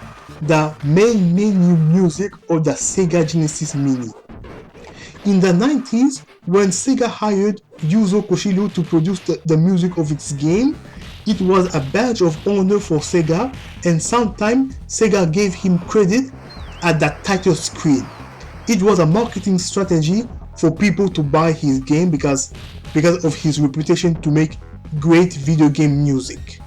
the main menu music of the Sega Genesis Mini. In the 90s, when Sega hired Yuzo Koshiro to produce the music of its game, it was a badge of honor for Sega, and sometimes Sega gave him credit at the title screen. It was a marketing strategy for people to buy his game because of his reputation to make great video game music.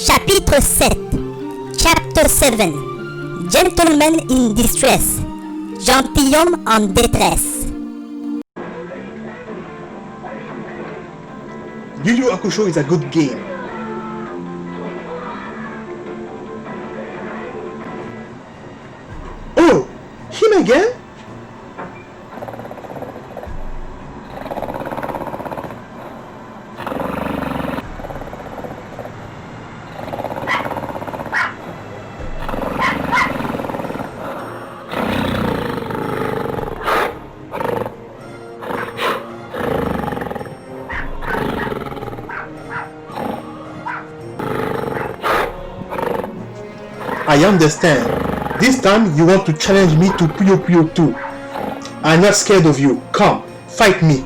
Chapitre 7, Chapter 7, Gentleman in Distress, Gentilhomme en détresse. Yu Yu Hakusho is a good game. Oh, him again? I understand. This time you want to challenge me to Puyo Puyo 2. I'm not scared of you. Come, fight me.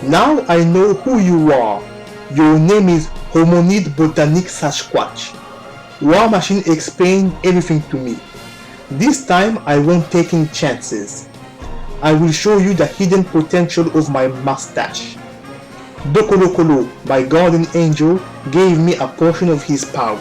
Now I know who you are. Your name is Homonid Botanique Sasquatch. War Machine explained everything to me. This time I won't take any chances. I will show you the hidden potential of my mustache. Dokolokolo, my guardian angel, gave me a portion of his power.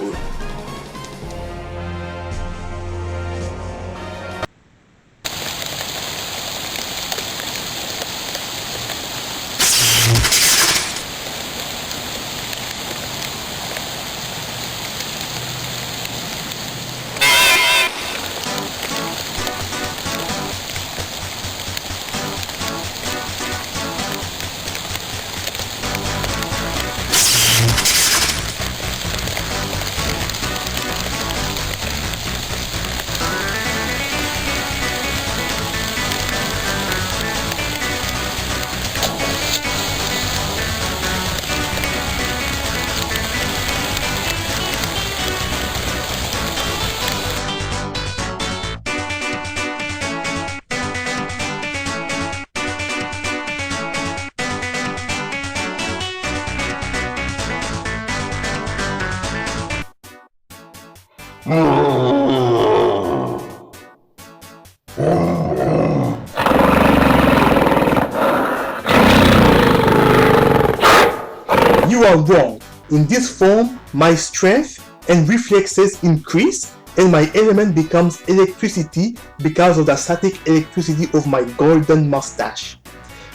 are wrong. In this form, my strength and reflexes increase, and my element becomes electricity because of the static electricity of my golden mustache.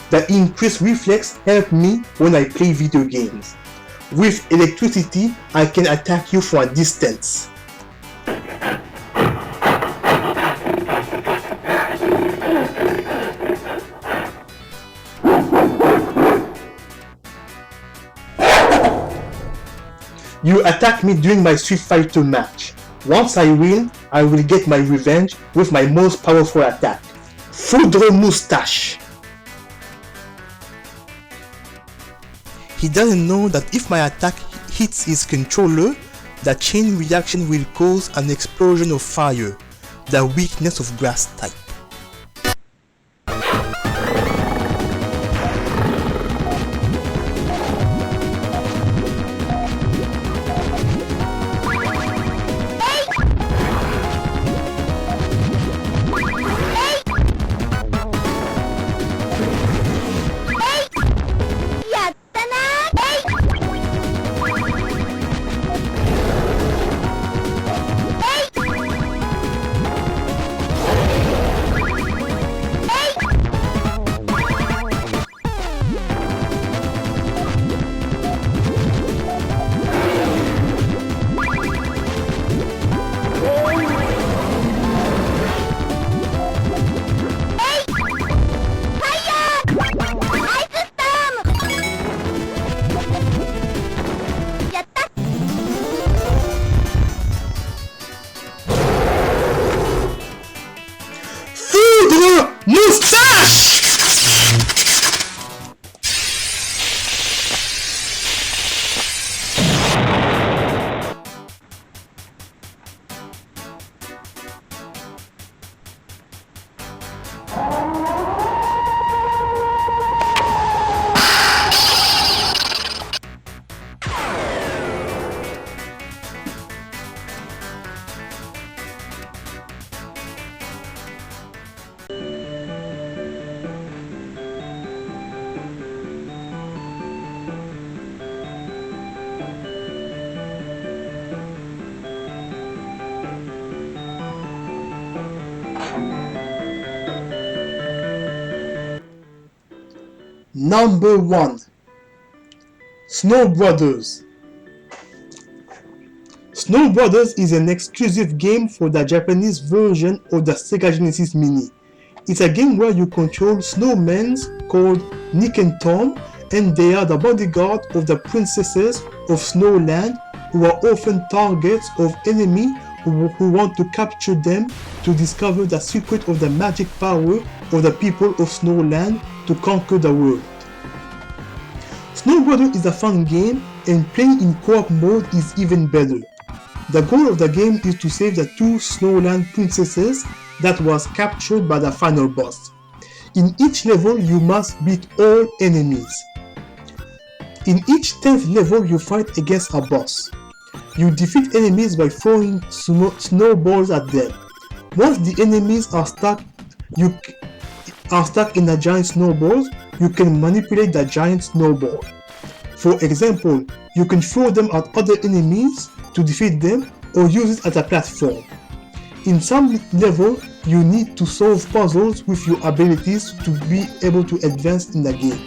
The increased reflex helps me when I play video games. With electricity, I can attack you from a distance. You attack me during my Street Fighter match. Once I win, I will get my revenge with my most powerful attack, Foudre Moustache. He doesn't know that if my attack hits his controller, the chain reaction will cause an explosion of fire, the weakness of grass type. Number 1. Snow Brothers. Snow Brothers is an exclusive game for the Japanese version of the Sega Genesis Mini. It's a game where you control snowmen called Nick and Tom, and they are the bodyguard of the princesses of Snowland, who are often targets of enemies who want to capture them to discover the secret of the magic power of the people of Snowland to conquer the world. Snow Brothers is a fun game, and playing in co-op mode is even better. The goal of the game is to save the 2 Snowland princesses that was captured by the final boss. In each level, you must beat all enemies. In each 10th level, you fight against a boss. You defeat enemies by throwing snowballs at them. Once the enemies are stuck in a giant snowball, you can manipulate the giant snowball. For example, you can throw them at other enemies to defeat them, or use it as a platform. In some levels, you need to solve puzzles with your abilities to be able to advance in the game.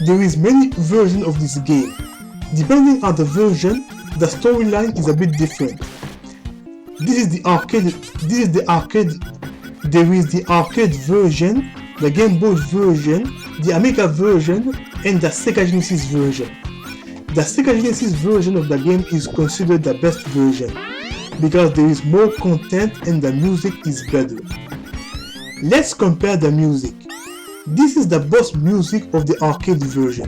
There is many versions of this game. Depending on the version, the storyline is a bit different. There is the arcade version, the Game Boy version, the Amiga version, and the Sega Genesis version. The Sega Genesis version of the game is considered the best version because there is more content and the music is better. Let's compare the music. This is the boss music of the arcade version.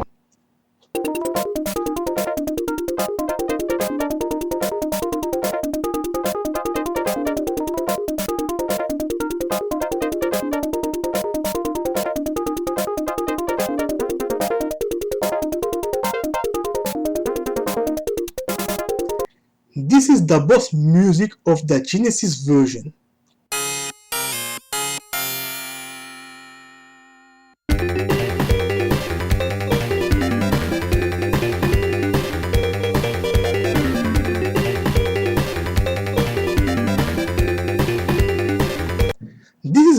This is the boss music of the Genesis version.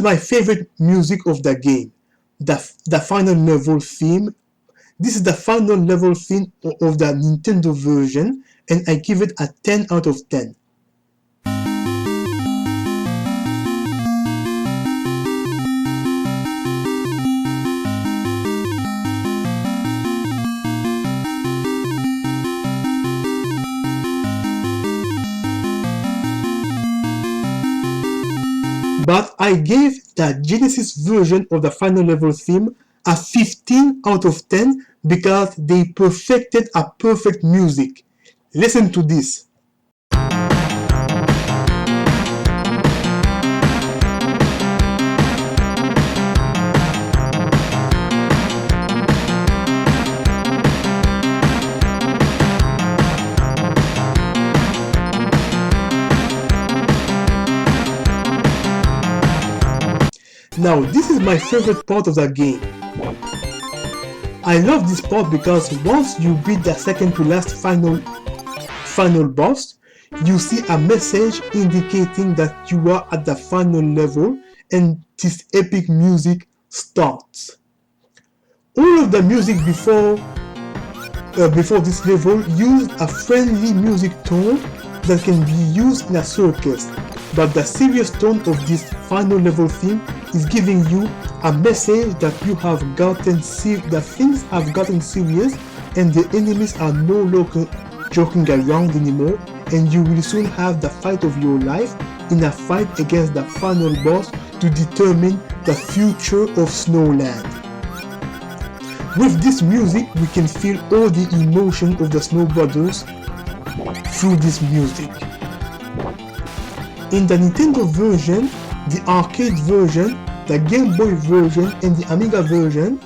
my favorite music of the game, the final level theme. This is the final level theme of the Nintendo version, and I give it a 10 out of 10. But I gave the Genesis version of the final level theme a 15 out of 10 because they perfected a perfect music. Listen to this. Now, this is my favorite part of the game. I love this part because once you beat the second to last final boss, you see a message indicating that you are at the final level and this epic music starts. All of the music before this level used a friendly music tone that can be used in a circus, but the serious tone of this final level theme is giving you a message that you have gotten that things have gotten serious and the enemies are no longer joking around anymore, and you will soon have the fight of your life in a fight against the final boss to determine the future of Snowland. With this music, we can feel all the emotion of the Snow Brothers through this music. In the Nintendo version, the arcade version, the Game Boy version, and the Amiga version,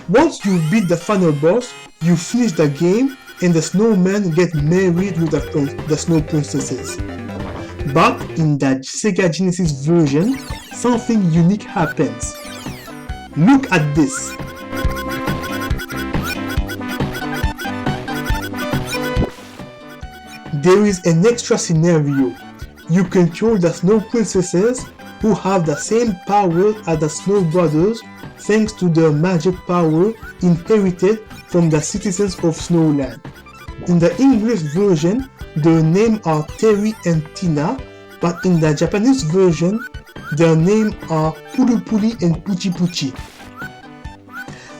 once you beat the final boss, you finish the game and the snowmen get married with the snow princesses. But in the Sega Genesis version, something unique happens. Look at this. There is an extra scenario. You control the Snow Princesses who have the same power as the Snow Brothers thanks to their magic power inherited from the citizens of Snowland. In the English version, their names are Terry and Tina, but in the Japanese version, their names are Pulupuli and Puchi Puchi.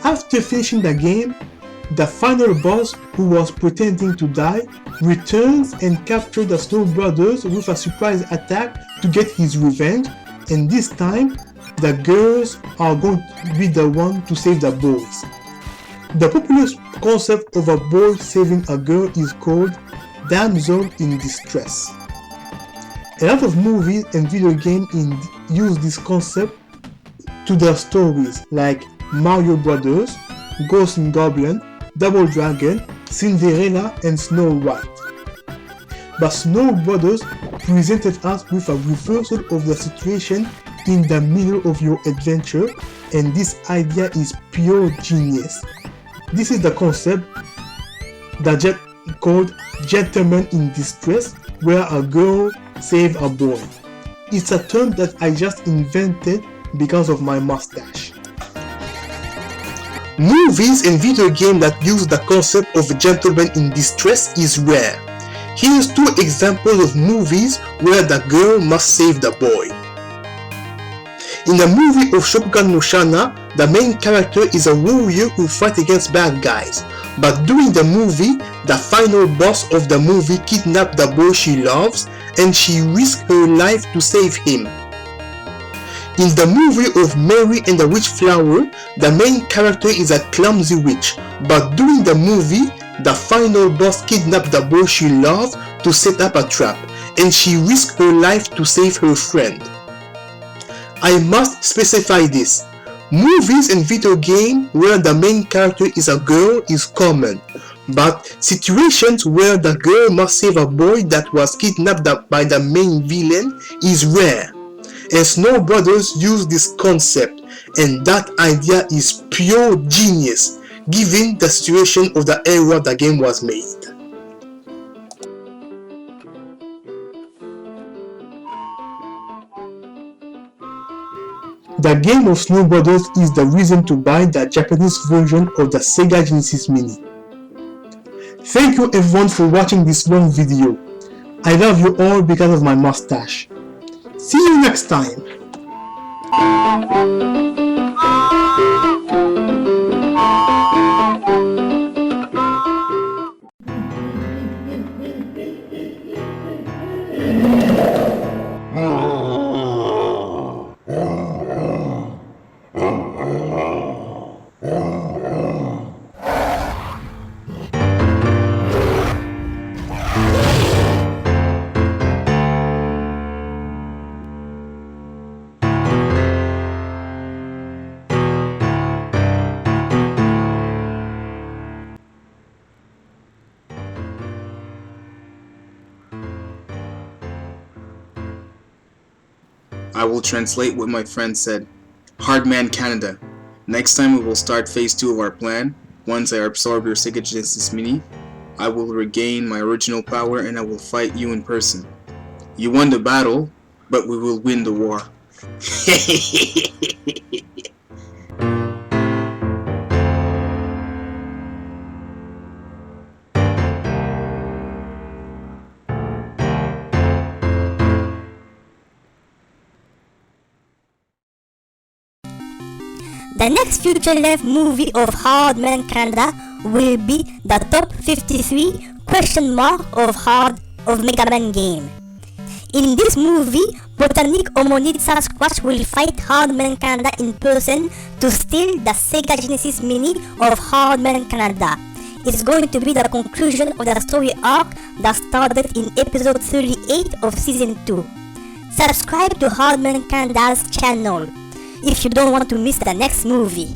After finishing the game, the final boss, who was pretending to die, returns and captures the Snow Brothers with a surprise attack to get his revenge, and this time, the girls are going to be the one to save the boys. The popular concept of a boy saving a girl is called damsel in distress. A lot of movies and video games use this concept to their stories, like Mario Brothers, Ghosts and Goblins, Double Dragon, Cinderella, and Snow White. But Snow Brothers presented us with a reversal of the situation in the middle of your adventure, and this idea is pure genius. This is the concept called Gentleman in Distress, where a girl saves a boy. It's a term that I just invented because of my mustache. Movies and video games that use the concept of a gentleman in distress is rare. Here's two examples of movies where the girl must save the boy. In the movie of Shogun no Shana, the main character is a warrior who fights against bad guys. But during the movie, the final boss of the movie kidnaps the boy she loves and she risks her life to save him. In the movie of Mary and the Witch Flower, the main character is a clumsy witch, but during the movie, the final boss kidnaps the boy she loves to set up a trap, and she risks her life to save her friend. I must specify this. Movies and video games where the main character is a girl is common, but situations where the girl must save a boy that was kidnapped by the main villain is rare. And Snow Brothers use this concept, and that idea is pure genius, given the situation of the era the game was made. The game of Snow Brothers is the reason to buy the Japanese version of the Sega Genesis Mini. Thank you everyone for watching this long video. I love you all because of my mustache. See you next time. I will translate what my friend said. Hardmancanada. Next time we will start phase 2 of our plan. Once I absorb your Sega Genesis Mini, I will regain my original power and I will fight you in person. You won the battle, but we will win the war. The next feature-length movie of Hardmancanada will be the top 53 of Mega Man game. In this movie, Botanic Homonid Sasquatch will fight Hardmancanada in person to steal the Sega Genesis Mini of Hardmancanada. It's going to be the conclusion of the story arc that started in episode 38 of season 2. Subscribe to Hardmancanada's channel if you don't want to miss the next movie.